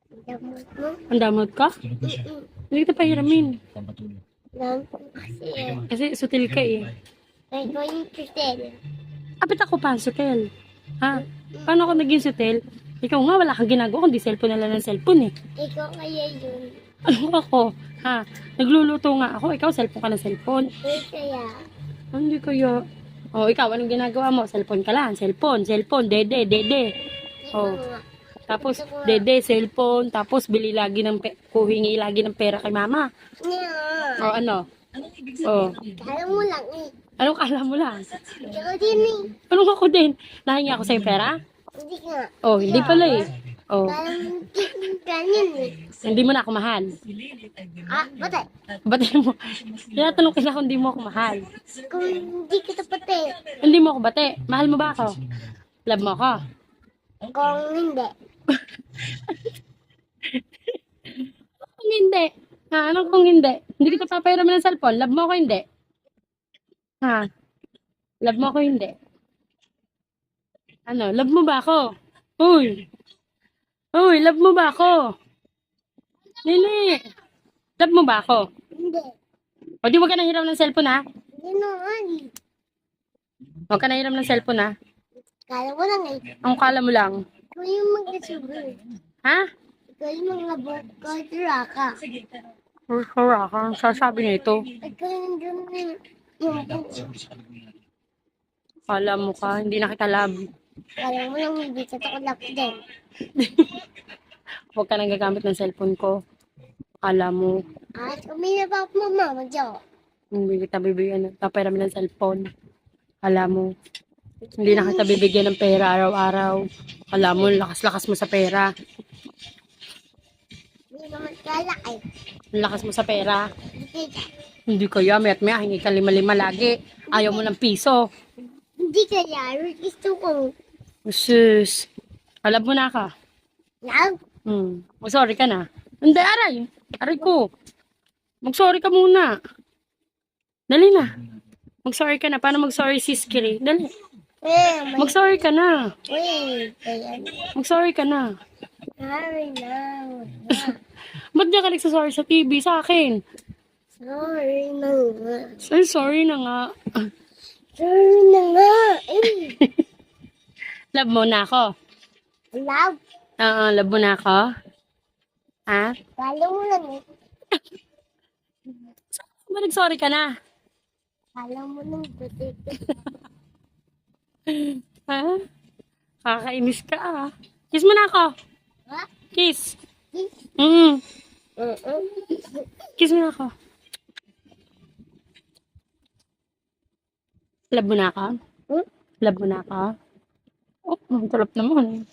Damot mo? Ang damot ka? Mm-mm. Hindi kita pahiramin. Damot mo kasi eh. Kasi sutil ka eh. May ko yung tutel. Apit ako pa, sutil. Ha? Paano ako naging sutil? Ikaw nga, wala kang ginagawa kundi cellphone na lang ng cellphone eh. Ikaw kaya yun. Ano ako? Ha? Nagluluto nga ako, ikaw cellphone ka ng cellphone. Eh kaya. Hindi kaya. Oh, ikaw, anong ginagawa mo? Cellphone ka lang. Cellphone, cellphone, dede, dede. Ikaw Oh, nga. tapos Ito ko nga. dede, cellphone, tapos bili lagi ng huhingi lagi ng pera kay mama. Nga. Oh, ano? Oh, Kala mo lang eh. anong kala mo lang? Ikaw din eh. Anong ako din? Nahingi ako sa'yo pera? Hindi nga. Oh, hindi pala eh. Oh, Kala mo ganyan eh. hindi mo na ako mahal. Ah, batay. Ba't mo? Tinatanong kita kung hindi mo ako mahal. Kung hindi kita pati. Hindi mo ako bate. Mahal mo ba ako? Love mo ako? Kung hindi. Kung hindi. Ha, anong kung hindi? Hindi kita papayaramin ng cellphone. Love mo ako hindi? Ha? Love mo ako hindi? Ano? Love mo ba ako? Uy! Uy, love mo ba ako? Lili! Love mo ba ako? Hindi. O di wag ka nang hiram ng cellphone ha? Hindi naman. Huwag ka nang hiram ng cellphone ha? Kala mo lang eh. Ang kala mo lang. Ikaw yung magkasubo. Ha? Ikaw yung mga bukadra ka. Wala ka. Ang sasabi nito. Ikaw yung dun yung Kala mo ka. Hindi na kita love. kala mo lang hindi ka takulak din. Huwag ka nang gagamit ng cellphone ko. Kala mo. At kumina pa ako mama, magjawa. Hindi kita bibigyan ng papayaramin ng cellphone. Kala mo. Hindi na kita bibigyan ng pera araw-araw. Kala mo, lakas-lakas mo sa pera. Hindi naman kalak eh. Ang lakas mo sa pera. Hindi ka. Hindi kaya, mayat maya, hingi ka lima-lima lagi. Ayaw mo ng piso. Hindi kaya. Gusto ko. Sus. Alam mo na ka. Love. Mag-sorry ka na. Hindi, aray. Aray ko. Mag-sorry ka muna. Dali na. Mag-sorry ka na. Paano mag-sorry si Skiri? Dali. May... Mag-sorry ka na. Wait. Kaya. Mag-sorry ka na. Sorry na. Ba't di ka nagsasorry sa TV sa akin? Sorry na nga. Ay, sorry na nga. Sorry na nga. Eh. Love mo na ako. Love. Oo, love mo na ako. Ha? Kala mo lang eh. Ba nag-sorry ka na? Kala mo lang buti. Ha? Kakainis ka ah. Kiss mo na ako. Ha? Kiss. Kiss? Mm. Uh-uh. Kiss mo na ako. Love mo na ako? Hmm? Love mo na ako? Oh, ang sarap naman.